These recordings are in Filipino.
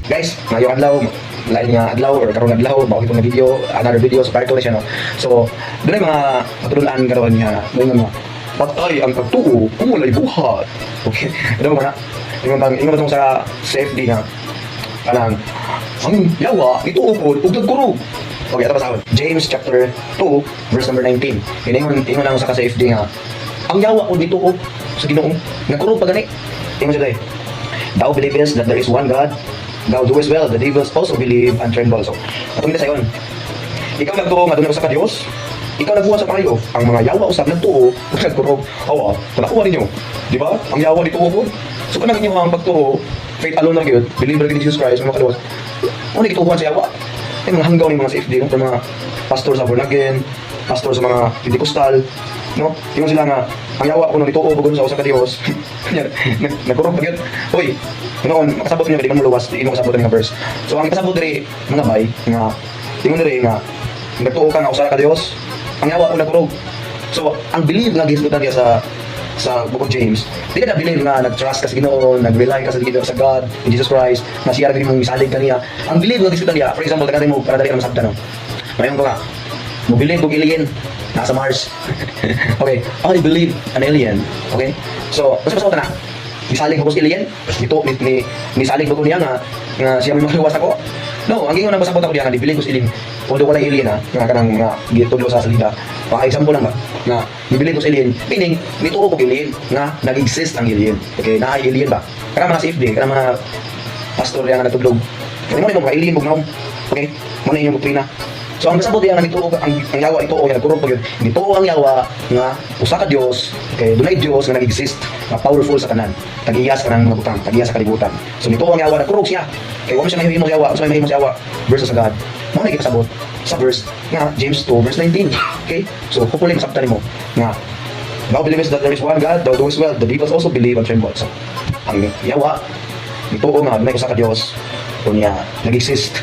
Guys, ngayong adlaw, lain nga adlaw or karong adlaw, mao itong video, another video sa part 2 na siya, no. So, doon ay mga matulunan karon nga, moingon mo. Patay ang pagtuo, kung walay buhat. Okay. Ano ba na? Ingon tong sa CFD nga kanang ang yawa ito upod ug nagkurog. Okay, ito basahon. James chapter 2 verse number 19. Ingon lang sa CFD nga ang yawa ko dito sa Ginoo nagkurog pa gani. Ingon siya day. Thou believest that there is one God. Thou doest well, the devils also believe and tremble. So, atong kita sayon. Ikaw nagtuo nga doon sa Dios. Ikaw nagbuha sa kayo. Ang mga yawa usab nagtuo ug nagkurog. Awa, panakuha ninyo. Di ba? Ang yawa dito po. So kanang inyo ang pagtuo, faith alone na gyud, believer in Jesus Christ, mga kaluwas. Ano gituuhan sa yawa? Ay mga hanggaw ni mga CFD, no? Mga pastor sa born again, pastor sa mga Pentecostal, no? Ingon sila nga ang yawa ko nung ituo pag sa usa ka Dios. Nagkurog pag yun. Hoy, noon, makasabot niyo, di man muluwas, di mo kasabot nga verse. So, ang kasabot diri mga bay, nga, tingon diri nga, nagtuo ka nga usa ka Dios, ang yawa ko nagkurog. So, ang believe nga gisgutan niya sa Book of James, di ka na believe nga nag-trust ka sa Ginoo, nag-rely ka sa Ginoo, sa God, in Jesus Christ, na siya rin mong isalig ka niya. Ang believe nga gisgutan niya, for example, tagatin mo, para dali ka masabda, no? Ngayon ko nga, mo believe kung alien, nasa Mars. Okay, I believe an alien. Okay? So, basta na. Misalig ko sa alien. Dito, misalig ko niya nga siya may maluwas ako. No, ang gingon na pasabot ako diyan, di believe ko sa alien. Although wala alien ha, nga kanang nga gitudlo sa salida. Para example lang ba? Nga, di believe ko sa alien. Meaning, nituo ko alien nga nag-exist ang alien. Okay, na alien ba? Kaya mga CFD, kaya mga pastor yang natudlog. Kaya mo mga alien mo. Okay? Mo na inyong doktrina. So ang kasabot diyan nito ang yawa ito o yan kurog pag nito ang yawa nga usa ka Dios kay dunay Dios nga nag-exist nga powerful sa kanan tag-iyas kanang mga butang tag-iyas sa kalibutan. So nito ang yawa na kurog siya kay wala siya mahimo yawa usa may mahimo yawa versus sa God mo na kasabot sa verse nga James 2 verse 19. Okay, so hopefully masabtan nimo nga thou believest that there is one God, thou doest well, the devils also believe and tremble. So ang yawa nito nga dunay usa ka Dios kunya nag-exist.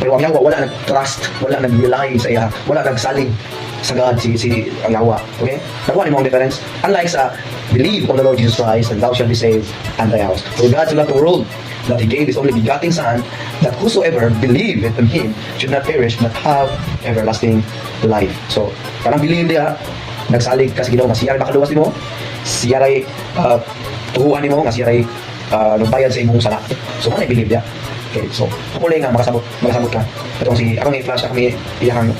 Pero ang yawa, wala nag-trust, wala nag-rely sa iya, wala nagsalig sa God, si ang yawa. Okay? Nakuha niyo ang difference? Unlike sa, believe on the Lord Jesus Christ, and thou shalt be saved, and thy house. For God so loved the world, that He gave His only begotten Son, that whosoever believeth in Him should not perish, but have everlasting life. So, parang believe niya, nagsalig ka sa Ginoo, nga siya rin makaluwas mo, siya rin tuhuan mo, nga siya rin nagbayad sa imong sala. So, ano believe niya? Okay, so hopefully nga makasabot ka. Itong si akong i-flash akong iyang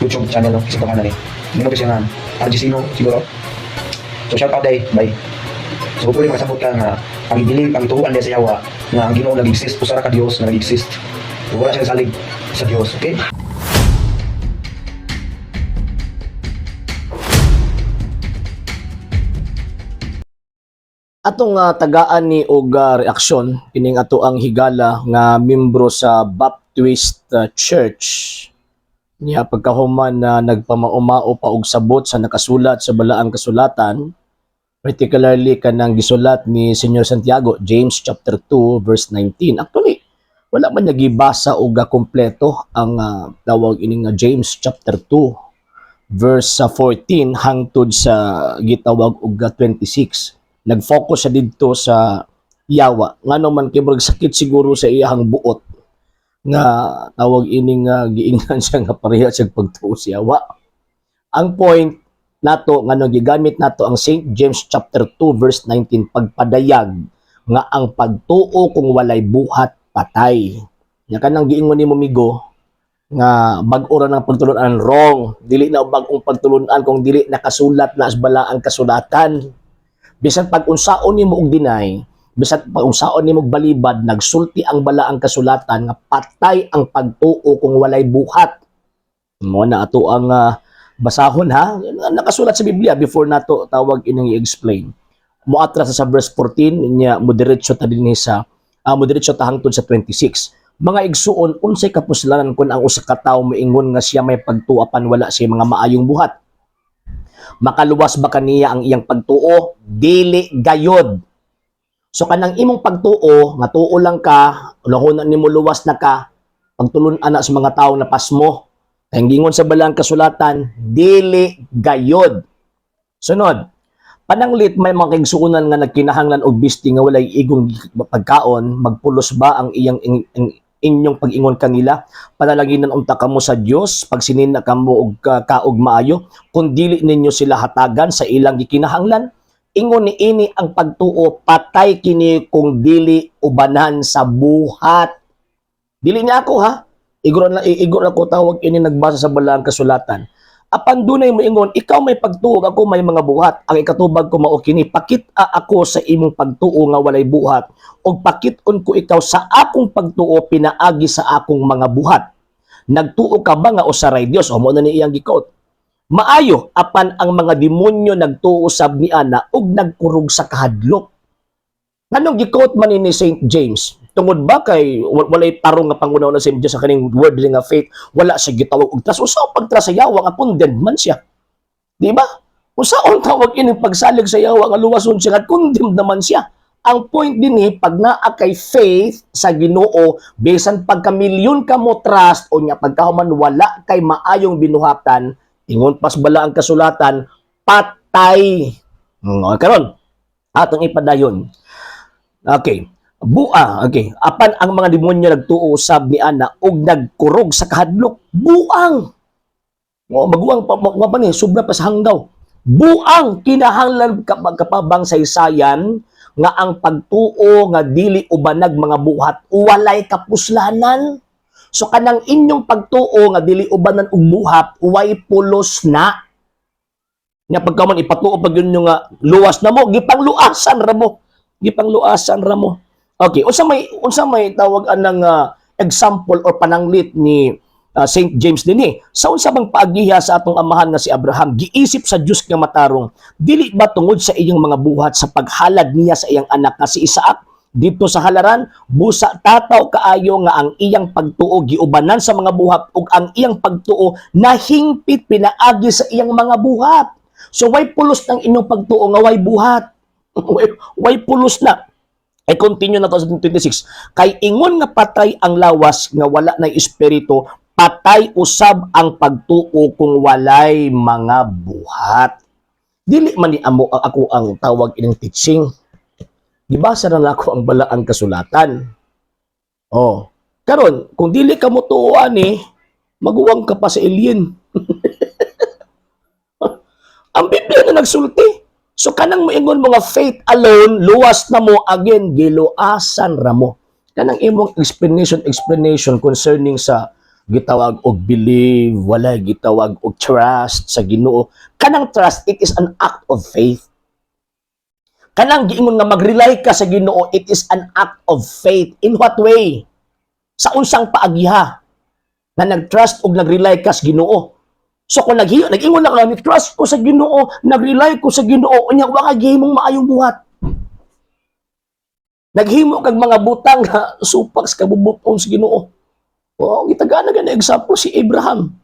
YouTube channel no, kasi pangalan Hindi mo siya nga Argesino siguro. So shout out day, bye. So hopefully makasabot ka nga ang i-believe, ang ituuan niya sa yawa nga ang Ginoo nag-exist, usara ka Dios nga nag-exist. So, wala siyang salig sa Dios, okay? Atong tagaan ni og reaksyon kining ato ang higala nga membro sa Baptist Church niya pagkahuman na nagpamaumao pa og sabot sa nakasulat sa balaang kasulatan, particularly kanang gisulat ni Senyor Santiago, James chapter 2 verse 19. Actually wala man nagibasa og kompleto ang tawag ining James chapter 2 verse 14 hangtod sa gitawag og 26. Nag-focus siya dito sa yawa. Nga naman kay murag sakit siguro sa iyang buot nga tawag ining giingnan siya nga pareha siya pagtuo sa yawa. Ang point nato nga no gigamit nato ang St. James chapter 2 verse 19 pagpadayag nga ang pagtuo kung walay buhat patay. Nya kanang giingon nimo migo nga bag-o ra ng pagtulunan wrong. Dili na bag-ong pagtulunan kung dili nakasulat na sa balaang kasulatan. Bisan pag unsaon nimo og deny, bisan pag unsaon nimo og balibad, nagsulti ang balaang kasulatan nga patay ang pagtuo kung walay buhat. Mo na ato ang basahon ha, nakasulat sa Biblia before nato tawag ining i-explain. Moatra sa verse 14 nya moderetso ta dinhi sa moderetso ta hangtod sa 26. Mga igsuon, unsay kapuslanan kun ang usa ka tawo moingon nga siya may pagtuo apan wala siya mga maayong buhat? Makaluwas ba kaniya ang iyang pagtuo? Dili gayod. So kanang imong pagtuo, nga tuo lang ka, lahonan nimo luwas na ka, pagtulon ana sa mga tawo na pasmo. Kay gingon sa balang kasulatan, dili gayod. Sunod, Pananglit may mga kaigsuonan nga nagkinahanglan og bisti nga walay igong pagkaon, magpulos ba ang inyong pag-ingon kanila? Panalanginan unta kamo sa Dios pagsinina kamo og kaog maayo, kung dili ninyo sila hatagan sa ilang gikinahanglan. Ingon ni ini ang pagtuo, patay kini kung dili ubanan sa buhat. Dili niya ako ha. Igor ako tawag ini nagbasa sa balaang kasulatan. Apan dunay moingon, ikaw may pagtuo, ako may mga buhat. Ang ikatubag ko mao kini, pakit-a ako sa imong pagtuo nga walay buhat, o pakit-on ko ikaw sa akong pagtuo pinaagi sa akong mga buhat. Nagtuo ka ba nga usaray Dios? O mo na ni iyang gikot. Maayo apan ang mga demonyo nagtuo sab ni ana ug nagkurog sa kahadlok. Nganong gikot man ni St. James? Tungod ba kay walay tarong nga pangunaw na St. James sa kaning word nga faith, wala siya gitawag og tras. Usa pagtras sa yawa nga condemned man siya. Di ba? Usaon tawag ini pagsalig sa yawa nga luwason siya, condemned naman siya. Ang point dinhi pag naa kay faith sa Ginoo, bisan pagkamilyon ka mo trust o nya pagkahuman wala kay maayong binuhatan, ingon pas bala ang kasulatan, patay. Karon atong ipadayon. Okay. Okay. Apan ang mga demonyo nagtuo usab ni ana og nagkurog sa kahadlok. Buang. Maguang pa ni sobra pa sa hanggaw. Buang kinahanglan kapabang saysayan nga ang pagtuo nga dili ubanag mga buhat walay kapuslanan. So kanang inyong pagtuo nga dili ubanan og buhat way pulos na. Nya pagkaman ipatuo pag yun nga luwas na mo, gipangluasan ra mo. Gipangluasan ra mo. Okay, unsa may tawag anang example or pananglit ni St. James dinhi. Sa unsa bang paagiha sa atong amahan nga si Abraham, giisip sa Dios nga matarong, dili ba tungod sa iyang mga buhat sa paghalad niya sa iyang anak nga si Isaac dito sa halaran, busa tataw kaayo nga ang iyang pagtuo giubanan sa mga buhat ug ang iyang pagtuo nahingpit pinaagi sa iyang mga buhat. So way pulos ng inyong pagtuo nga way buhat. way pulos na. I continue na to sa 26. Kay ingon nga patay ang lawas nga wala na espiritu, patay usab ang pagtuo kung walay mga buhat. Dili man ni amo ako ang tawag ining teaching. Gibasa na ako ang balaang kasulatan. Oh, karon kung dili ka mo tuoan maguwang ka pa sa alien. Ang Biblia na nagsulti. So kanang moingon mga faith alone, luwas na mo again giluasan ra mo. Kanang imong explanation concerning sa gitawag og believe, wala gitawag og trust sa Ginoo. Kanang trust, it is an act of faith. Kanang giingon nga mag-rely ka sa Ginoo, it is an act of faith. In what way? Sa unsang paagiha na nag-trust og nag-rely ka sa Ginoo. So kung nag-ingon na ka, trust ko sa Ginoo, nag-rely ko sa Ginoo, unya wa kay gihimong maayong buhat. Naghimo kag mga butang nga supak sa kabubuton sa Ginoo. Gitagana gani example si Abraham.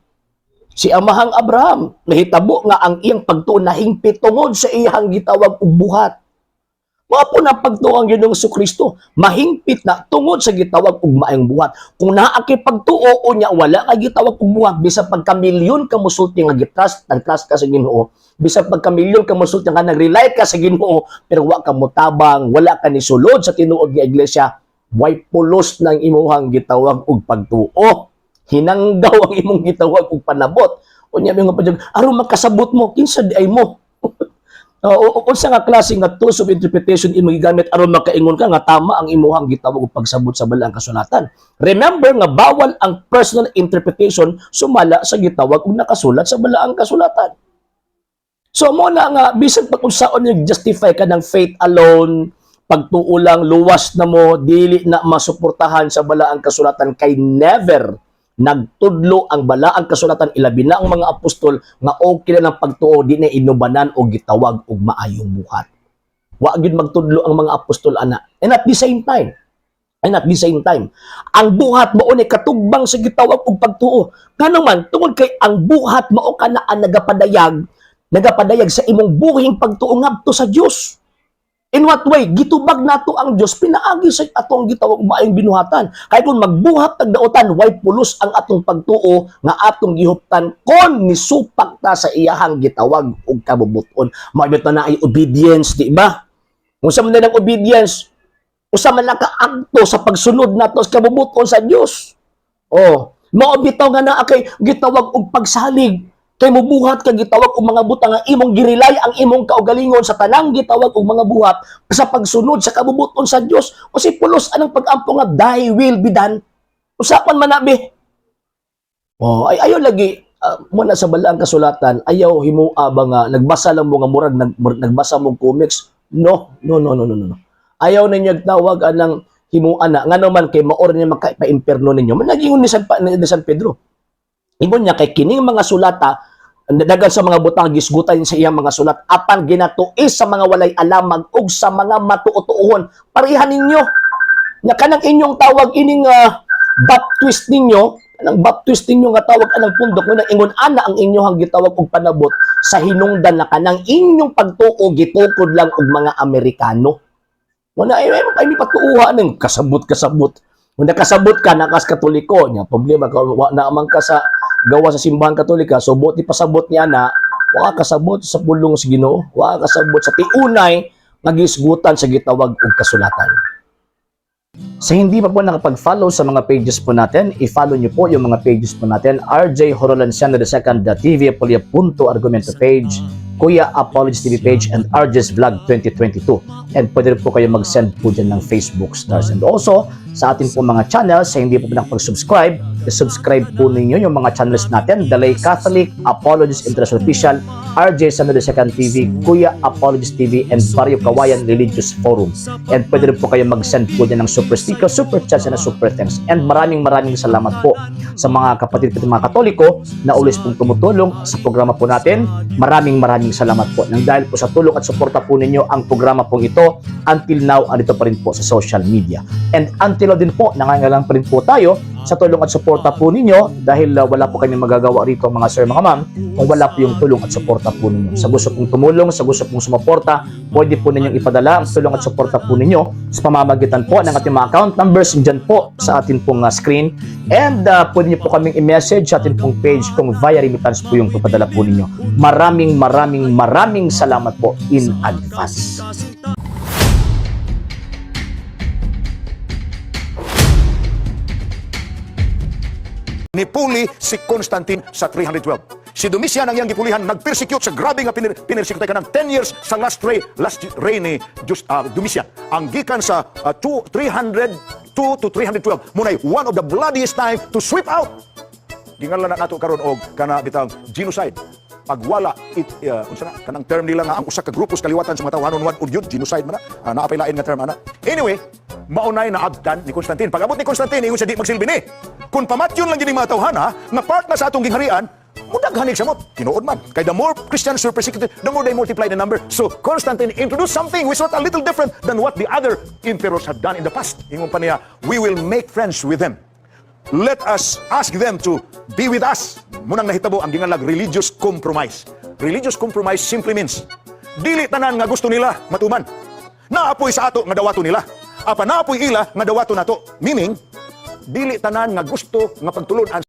Si amahang Abraham, nahitabo nga ang iyang pagtuo nahingpit tungod sa iyang gitawag og buhat. Mapo na pagtuo ang Ginoong Kristo, mahingpit na tungod sa gitawag og maayong buhat. Kung naa kay pagtuo unya wala kay gitawag og buhat, bisan pagkamilyon ka mosulti nga gitrust, nag-trust ka sa Ginoo, bisan pagkamilyon ka mosulti nga nag-rely ka sa Ginoo, pero wa ka motabang, wala ka ni sulod sa tinuod nga iglesia, way pulos nang imuhang gitawag og pagtuo. Hinanggaw ang imong gitawag og panabot. Unya mi nga padyag, aron makasabot mo kinsa di ay mo. Unsa nga klase nga tools of interpretation imong gigamit aron makaingon ka nga tama ang imuhang gitawag og pagsabot sa balaang kasulatan. Remember nga bawal ang personal interpretation sumala sa gitawag ug nakasulat sa balaang kasulatan. So mo na nga bisan pag unsaon yung justify ka ng faith alone, pagtuo lang luwas na mo, dili na masuportahan sa balaang kasulatan kay never nagtudlo ang balaang kasulatan ilabi na ang mga apostol nga okay na ng pagtuo di na inubanan o gitawag og maayong buhat. Wa gyud magtudlo ang mga apostol ana. And at the same time, ang buhat mao ni katugbang sa gitawag og pagtuo. Ngano man tungod kay ang buhat mao kana ang nagapadayag sa imong buhing pagtuo ngadto sa Dios. In what way? Gitubag nato ang Dios, pinaagi sa atong gitawag maayong binuhatan. Kay kung magbuhat tagdaotan, way pulos ang atong pagtuo nga atong gihuptan kon nisupak ta sa iyahang gitawag ug kabubuton. Maabot na ay obedience, di ba? Kung sa man ng obedience, usa man nakaakto sa pagsunod nato sa kabubuton sa Dios. Oh, mao bitaw nga naa kay gitawag og pagsalig. Kay mubuhat ka gitawag og mga butang nga imong girilay ang imong kaugalingon sa tanang gitawag og mga buhat sa pagsunod sa kabubuton sa Dios. O si pulos anang pag-ampo nga thy will be done. Usapan man nabi. Oh, ay ayaw lagi muna sa balaang kasulatan, ayaw himua ba nga nagbasa lang mo nga murag nagbasa mo comics. No. Ayaw ninyo tawag anang himuan na ngano man kay maor niya makaipa-imperno ninyo. Managing ni San Pedro. Ingon niya kay kining mga sulata dagan sa mga butang gisgutan sa iyang mga sulat apan ginatuis sa mga walay alamag ug sa mga matuotuon parehan ninyo nya kanang inyong tawag ining baptist ninyo kanang baptist ninyo nga tawag anang pundok nga ingon ana ang inyong gitawag og panabot sa hinungdan na kanang inyong pagtuo gitukod lang og mga Amerikano. Wala ay patuuha ning kasabot kung nakasabot ka nakas Katoliko nya problema ka na man ka sa gawa sa simbahan Katolika, so buti pasabot niya na, waka kasabot sa pulong sa Ginoo, waka kasabot sa tiunay, nagisgutan sa gitawag og kasulatan. Sa hindi pa po nakapag-follow sa mga pages po natin, i-follow niyo po yung mga pages po natin, RJ Horolanciano II, TV Apolia Punto Argumento page, Kuya Apologies TV page, and RJ's Vlog 2022. And pwede rin po kayo mag-send po dyan ng Facebook stars. And also, sa atin po mga channels, sa hindi po nakapag-subscribe, i-subscribe po ninyo yung mga channels natin, The Lay Catholic, Apologies International Official, RJ Sanado II TV, Kuya Apologies TV, and Barrio Kawayan Religious Forum. And pwede rin po kayo mag-send po dyan ng super sticker, super chats, and super thanks. And maraming salamat po sa mga kapatid at mga Katoliko na ulis pong tumutulong sa programa po natin. Maraming salamat po. Nang dahil po sa tulong at suporta po ninyo ang programa pong ito, until now, andito pa rin po sa social media. And until now din po, nangangailangan pa rin po tayo sa tulong at suporta po ninyo dahil wala po kami magagawa rito mga sir, mga ma'am, kung wala po yung tulong at suporta po ninyo. Sa gusto pong tumulong, sa gusto pong sumuporta, pwede po ninyong ipadala ang tulong at suporta po ninyo sa pamamagitan po ng ating mga account numbers dyan po sa ating pong screen. And pwede niyo po kaming i-message sa ating pong page kung via remittance po yung papadala po ninyo. Maraming salamat po in advance. Nipuli si Constantine sa 312. Si Domitian ang iyang gipulihan nagpersecute sa grabe nga pinersecute ka ng 10 years sa last reign ni Domitian. Ang gikan sa 302 to 312 munay one of the bloodiest time to sweep out. Gingalan na nato karon og kana bitang genocide. Pagwala kanang term nila nga ang usa ka grupos kaliwatan sa mga tawanon wad udyod genocide man na naapay lain nga term ana. Anyway, maunay na abdan ni Constantine. Pag-abot ni Constantine ingon siya di magsilbi ni. Kung pamatyon lang gining mga tawhana nga part na sa atong gingharian, mudaghanig siya mo. Tinuod man. Kay the more Christians were persecuted, the more they multiply the number. So Constantine introduced something which was a little different than what the other emperors had done in the past. Ingon pa niya, we will make friends with them. Let us ask them to be with us. Munang nahitabo ang gingalag religious compromise. Religious compromise simply means dili tanan nga gusto nila matuman. Naapoy sa ato nga dawato nila. Apa naapoy ila nga dawato nato. Meaning, dili tanan nga gusto nga pagtulon.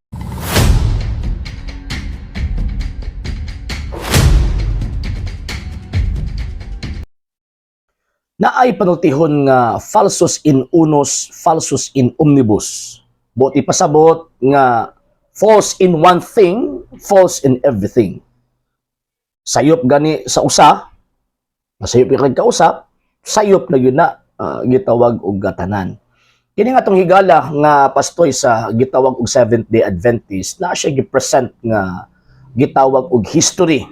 Naay panultihon nga falsus in unus, falsus in omnibus. Buti pasabot nga false in one thing, false in everything. Sayop gani sa usa, masayop ka kausap, sayop na yun na gitawag og gatanan. Kini nga tong higala nga pastoy sa gitawag og Seventh-day Adventist na siya gi-present nga gitawag og history.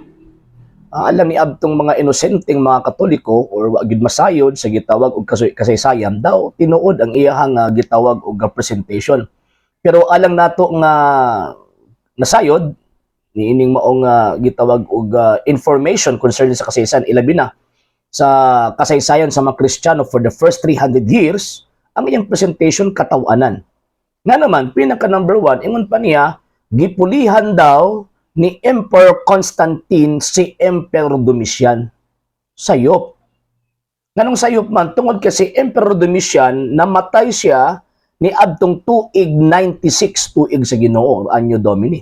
Alam ni abtong mga inosenteng mga Katoliko or wa gid masayod sa gitawag og kasaysayan daw tinuod ang iyahang gitawag og presentation. Pero alang nato nga nasayod niining maong gitawag og information concerning sa kasaysayan ilabi na sa kasaysayan sa mga Kristiyano for the first 300 years, ang iyang presentation katawanan. Nga naman, pinaka number 1, ingon pa niya, gipulihan daw ni Emperor Constantine si Emperor Domitian. Sayop. Nganong sayop man tungod kasi Emperor Domitian namatay siya ni adtong tuig 96 tuig sa Ginoo anyo Domini.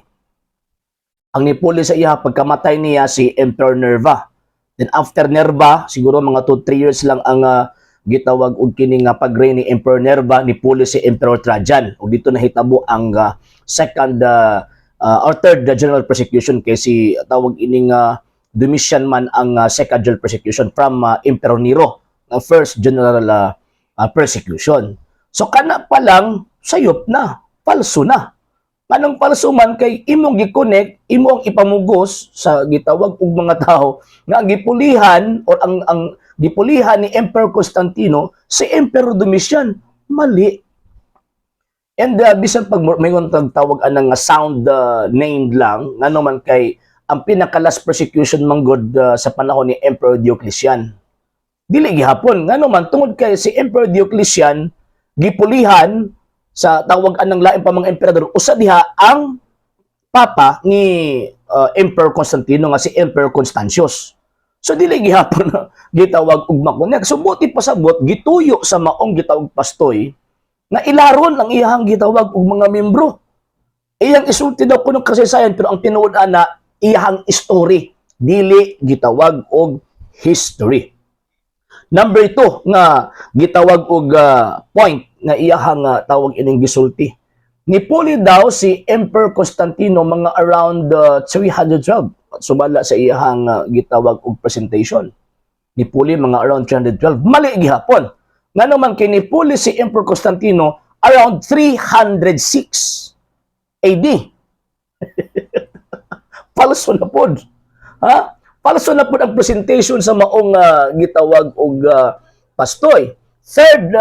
Ang nipuli sa iya pagkamatay niya si Emperor Nerva. Then after Nerva, siguro mga 2-3 years lang ang gitawag og kini nga pag-reign ni Emperor Nerva, nipuli si Emperor Trajan. Ug dito nahitabo ang second or third general persecution kay si tawag ining Domitian man ang second general persecution from Emperor Nero, ang first general persecution. So kana pa lang sayop na, falso na. Anong falso man kay imong gi-connect, imong ipamugos sa gitawag og mga tao nga ang gipulihan or ang gipulihan ni Emperor Constantino si Emperor Domitian, mali. And bisan pag mayon tawag anang sound name lang ngano man kay ang pinaka-last persecution manggod sa panahon ni Emperor Diocletian. Dili gihapon ngano man tungod kay si Emperor Diocletian gipulihan sa tawag anang lain pa mga emperador usa diha ang papa ni Emperor Constantino nga si Emperor Constantius. So dili gihapon gitawag og makunek. So buti pasabot gituyo sa maong gitawag pastoy nga ilaron ang iyang gitawag og mga membro. Iyang isulti daw kuno kasaysayan pero ang tinuod ana iyang story dili gitawag og history. Number 2 nga gitawag og point nga iyahang tawag ining gisulti. Nipuli daw si Emperor Constantino mga around 312 sumala sa iyahang gitawag og presentation. Nipuli mga around 312. Mali gihapon. Ngano man kay nipuli si Emperor Constantino around 306 AD. Falso na pod. Ha? Falso na pod ang presentation sa maong gitawag og pastoy. Third,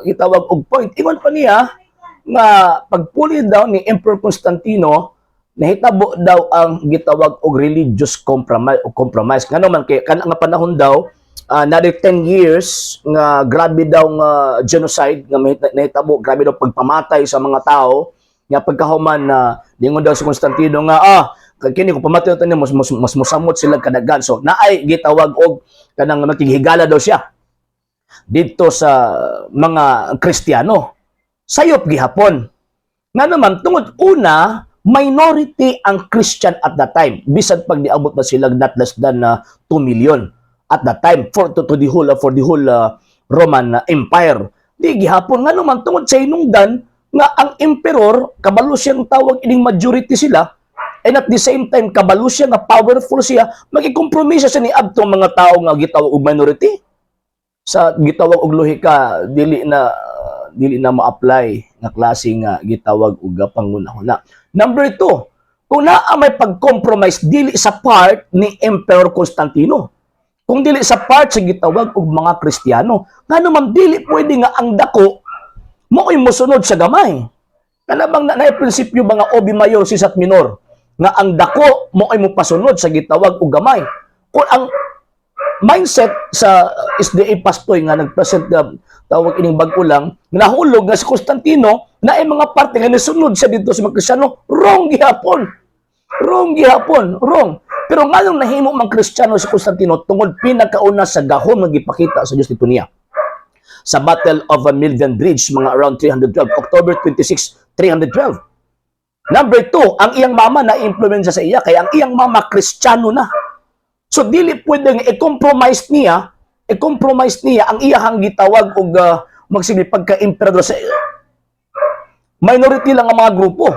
gitawag og point. Ingon pa niya nga pagpuli daw ni Emperor Constantino, nahitabo daw ang gitawag og religious compromise. Ngano man kay kanang nga panahon daw, another 10 years nga grabe daw nga genocide nga nahitabo, grabe daw pagpamatay sa mga tao. Nga pagkahuman na dingon daw si Constantino nga kini kung pamatay tayo mas musamot sila kadaghan. So naay gitawag og kanang makighigala daw siya dito sa mga Kristiyano. Sayop gihapon. Nga naman, tungod una, minority ang Christian at that time. Bisan pag niabot na sila not less than 2 million at that time for the whole Roman Empire. Di gihapon. Nga naman, tungod sa hinungdan nga ang emperor, kabalo siyang tawag ining majority sila, and at the same time, kabalo siya nga powerful siya, magikompromise siya ni abtong mga tao nga gitawag og minority. Sa gitawag og lohika dili na ma-apply nga klase nga gitawag og pangunahuna. Number 2, kung naa may pag-compromise dili sa part ni Emperor Constantino, kung dili sa part sa gitawag og mga Kristiyano, ngano man dili pwede nga ang dako mo'y mosunod sa gamay. Kanabang na prinsipyo mga obi mayor sisat minor nga ang dako mo'y mopasunod sa gitawag og gamay. Kung ang mindset sa SDA Pastoy nga nagpresent tawag ining bag-o lang, nahulog nga si Constantino na ay mga parte nga nasunod siya dito sa mga Kristiyano, wrong gihapon. Wrong gihapon, wrong. Pero nganong nahimo mang Kristiyano si Constantino tungod pinakauna sa gahom nga gipakita sa Dios dito niya. Sa Battle of Milvian Bridge, mga around 312, October 26, 312. Number 2, ang iyang mama na impluwensya sa iya, kaya ang iyang mama Kristiyano na. So dili pwedeng i-compromise niya ang iyahang gitawag og magsige pagka-emperador sa minority lang ang mga grupo.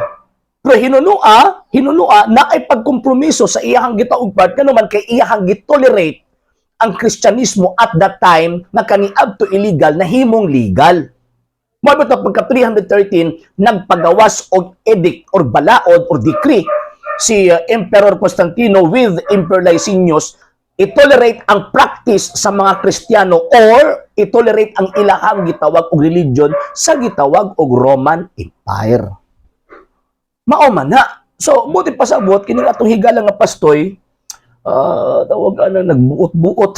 Pero hinunua na ay pagkompromiso sa iyahang gitawag part kano man kay iyahang gitolerate ang Kristyanismo at that time na kaniab to illegal na himong legal. Mao ta pagka 313 nagpagawas og edict or balaod or decree si Emperor Constantino with Emperor Licinius, itolerate ang practice sa mga Kristiyano or itolerate ang ilahang gitawag og religion sa gitawag og Roman Empire. Mao man na. So, buti pasabot, kini atong higala nga pastoy, tawag ana nagbuot-buot.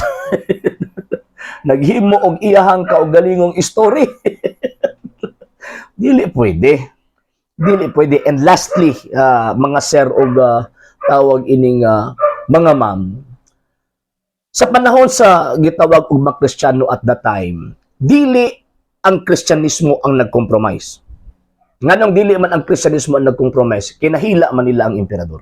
Naghimo og iyahang kaugalingong story. Dili pwede. And lastly, mga sir og tawag ining mga ma'am, Sa panahon sa gitawag og mga Kristiyano at that time, dili ang Kristyanismo ang nag-compromise. Nganong dili man ang Kristyanismo ang nag-compromise, kinahila man nila ang emperador.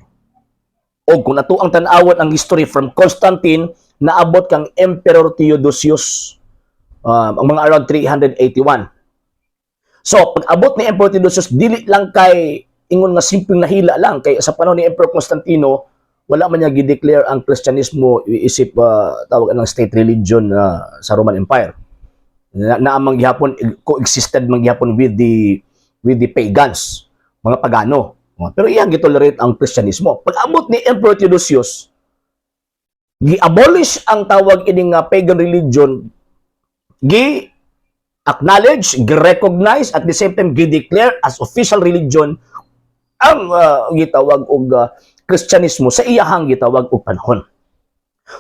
O kung nato ang tan-awon ang history from Constantine, naabot kang Emperor Theodosius, ang mga around 381. So, pag abot ni Emperor Theodosius, dili lang kay ingon nga simpleng nahila lang, kay sa panahon ni Emperor Constantino, wala man niya gi-declare ang Kristyanismo isip tawag ng state religion sa Roman Empire. Na amang gihapon coexisted man gihapon with the pagans, mga pagano. Pero iyang gitolerate ang Kristyanismo. Pag abot ni Emperor Theodosius, gi-abolish ang tawag ining pagan religion, gi-acknowledge, gi-recognize, at the same time gi-declare as official religion ang gitawag og Kristyanismo sa iyahang gitawag og panahon.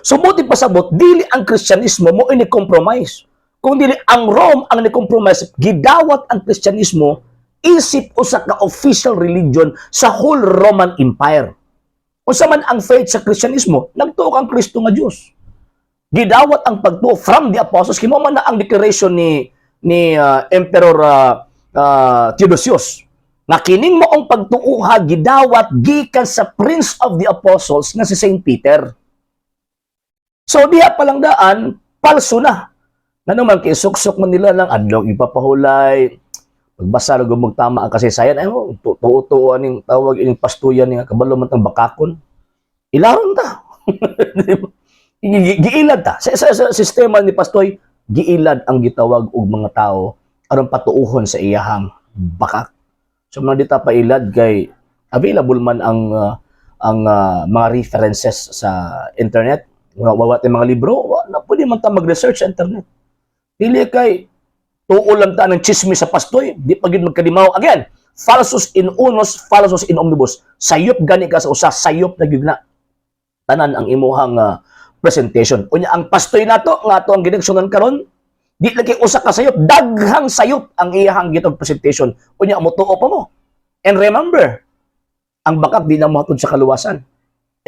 So buti pasabot, dili ang Kristyanismo mo ini-compromise. Kung dili ang Rome ang ni-compromise, gidawat ang Kristyanismo isip usa ka official religion sa whole Roman Empire. Unsa man ang faith sa Kristyanismo, nagtuo kang Kristo nga Dios. Gidawat ang pagtuo from the apostles, kimo man na ang declaration ni Emperor Theodosius. Nga kining moong pagtuuha gidawat gikan sa Prince of the Apostles nga si Saint Peter. So diha palang daan, palso na. Nanuman kay suksok man nila lang adlaw ipapahulay. Pagbasa ra gumog tama ang kasaysayan ay tuo aning tawag ining pastuyan ni kabalo man tang bakakon. Ilaron ta. Giilad ta. Sa sistema ni Pastoy, giilad ang gitawag og mga tao aron patuuhon sa iyahang bakak. So mga dita pailad kay available man ang mga references sa internet, wawat mga libro, na pwede man ta mag-research sa internet. Dili kay tuo lang ta ng chismis sa Pastoy, di pa gid magkalimaw. Again, falsus in unos, falsus in omnibus. Sayop gani ka sa usa, sayop na gyud na tanan ang imuhang presentation. Unya ang Pastoy nato nga ato ang gineksyonan karon, di lagi usa ka sayop, daghang sayop ang iyahang gitong presentation. Unya mo tuo pa mo. And remember, ang bakak di na mohatod sa kaluwasan.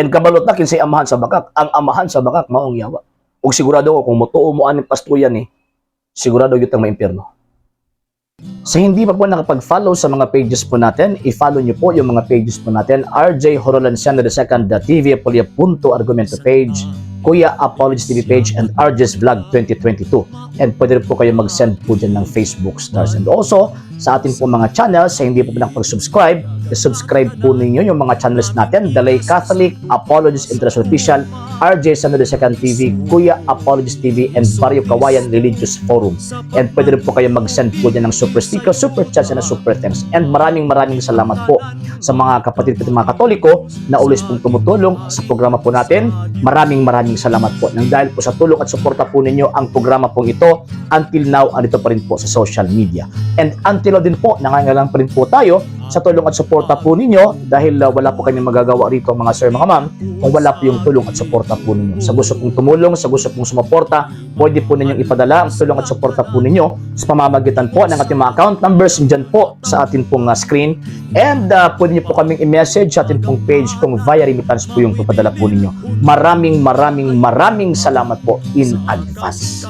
And kabalot na kinsay amahan sa bakak, ang amahan sa bakak maong yawa. Ug sigurado ko kung motuo mo aning pastuyan ni, sigurado gyud ang maimpierno. Sa hindi pa po nakapag-follow sa mga pages po natin, i-follow niyo po yung mga pages po natin, RJ Horolanciano II, TV Apolia Punto Argumento page, Kuya Apologist TV page, and RJ's Vlog 2022. And pwede rin po kayo mag-send po dyan ng Facebook stars. And also, sa ating po mga channels, sa hindi po nakapag-subscribe, subscribe po ninyo yung mga channels natin, Dalay Catholic, Apologist International Official, RJ Sano II TV, Kuya Apologist TV, and Barrio Kawayan Religious Forum. And pwede rin po kayo mag-send po dyan ng super sticker, super chats, and super thanks. And maraming salamat po sa mga kapatid at mga Katoliko na ulis pong tumutulong sa programa po natin. Maraming salamat po. Nang dahil po sa tulong at suporta po ninyo, ang programa pong ito, until now, andito pa rin po sa social media. And until now din po, nangangailangan pa rin po tayo sa tulong at suporta po ninyo dahil wala po kanyang magagawa rito mga sir, mga ma'am, kung wala po yung tulong at suporta po ninyo. Sa gusto pong tumulong, sa gusto pong sumuporta, pwede po ninyong ipadala ang tulong at suporta po ninyo sa pamamagitan po ng ating mga account numbers dyan po sa ating pong screen. And pwede niyo po kaming i-message sa ating pong page kung via remittance po yung ipadala po ninyo. Maraming salamat po in advance.